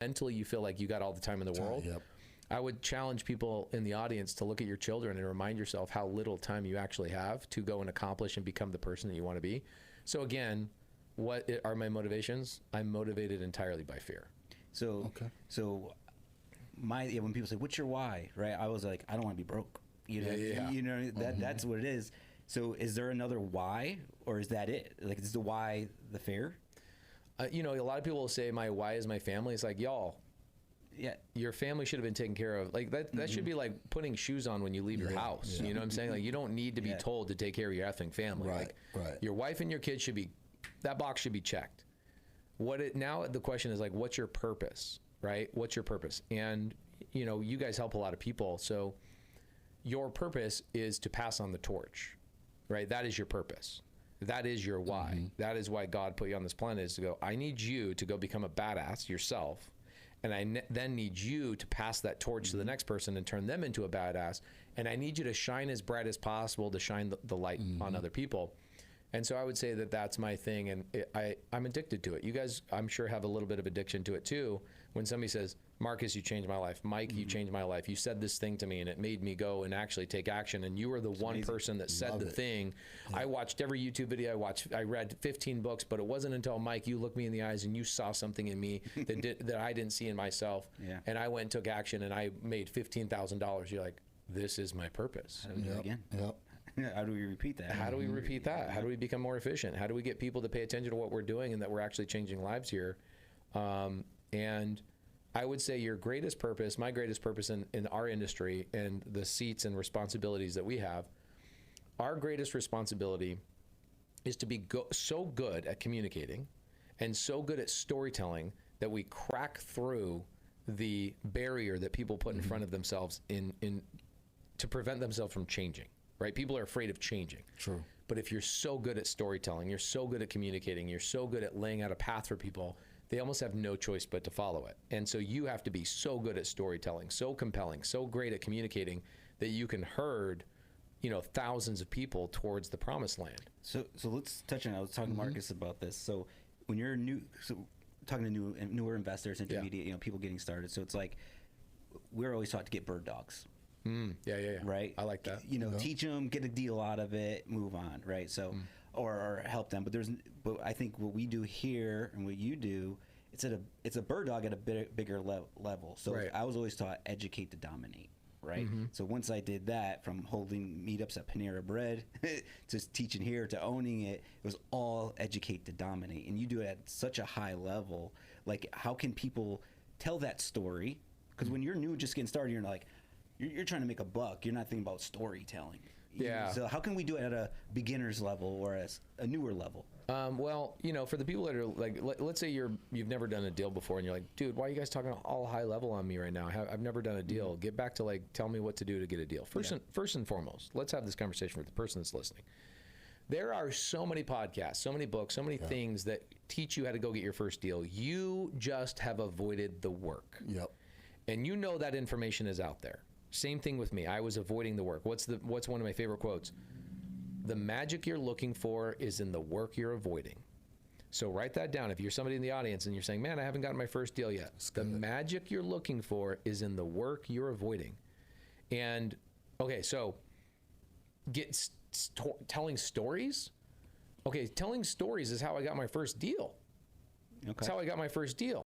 mentally you feel like you got all the time in the world. Yep. I would challenge people in the audience to look at your children and remind yourself how little time you actually have to go and accomplish and become the person that you want to be. So again, what are my motivations? I'm motivated entirely by fear. So, when people say, "What's your why?" Right? I was like, I don't want to be broke. You know, that's what it is. So, is there another why, or is that it? Like, is the why the fear? A lot of people will say, "My why is my family." It's like, y'all. Yeah, your family should have been taken care of. Like that should be like putting shoes on when you leave your house. Yeah. You know what I'm saying? Like you don't need to be told to take care of your effing family. Right. Your wife and your kids that box should be checked. Now the question is like, what's your purpose, right? What's your purpose? And you guys help a lot of people. So your purpose is to pass on the torch, right? That is your purpose. That is your why. Mm-hmm. That is why God put you on this planet, is to go, I need you to go become a badass yourself. And I then need you to pass that torch to the next person and turn them into a badass. And I need you to shine as bright as possible to shine the light on other people. And so I would say that that's my thing. And I'm addicted to it. You guys, I'm sure, have a little bit of addiction to it too. When somebody says, Marcus, you changed my life. Mike, you changed my life. You said this thing to me and it made me go and actually take action. And you were the one person that said the thing. Yeah. I watched every YouTube video I read 15 books, but it wasn't until, Mike, you looked me in the eyes and you saw something in me that I didn't see in myself. Yeah. And I went and took action and I made $15,000. You're like, this is my purpose. How do we do it again? Yep. How do we repeat that? How do we repeat that? How do we become more efficient? How do we get people to pay attention to what we're doing and that we're actually changing lives here? And I would say your greatest purpose, my greatest purpose in our industry and the seats and responsibilities that we have, our greatest responsibility is to be so good at communicating and so good at storytelling that we crack through the barrier that people put in front of themselves to prevent themselves from changing. Right? People are afraid of changing. True. But if you're so good at storytelling, you're so good at communicating, you're so good at laying out a path for people, they almost have no choice but to follow it. And so you have to be so good at storytelling, so compelling, so great at communicating that you can herd, thousands of people towards the promised land. So let's touch on. I was talking to Marcus about this. So when you're talking to newer investors, intermediate, people getting started. So it's like we're always taught to get bird dogs. Yeah. Right. I like that. Teach them, get a deal out of it, move on. Right. So, or help them. But I think what we do here and what you do, it's a bird dog at a bigger level. So I was always taught educate to dominate. Right. So once I did that, from holding meetups at Panera Bread to teaching here to owning it, it was all educate to dominate. And you do it at such a high level. Like, how can people tell that story? Because when you're new, just getting started, you're like, you're trying to make a buck. You're not thinking about storytelling. Yeah. So how can we do it at a beginner's level or as a newer level? Well, for the people that are like, let's say you've never done a deal before and you're like, dude, why are you guys talking all high level on me right now? I've never done a deal. Get back to tell me what to do to get a deal. First and foremost, let's have this conversation with the person that's listening. There are so many podcasts, so many books, so many things that teach you how to go get your first deal. You just have avoided the work. Yep. And that information is out there. Same thing with me. I was avoiding the work. What's one of my favorite quotes? The magic you're looking for is in the work you're avoiding. So write that down. If you're somebody in the audience and you're saying, man, I haven't gotten my first deal yet. The magic you're looking for is in the work you're avoiding. And okay, so telling stories. Okay, telling stories is how I got my first deal. Okay. That's how I got my first deal.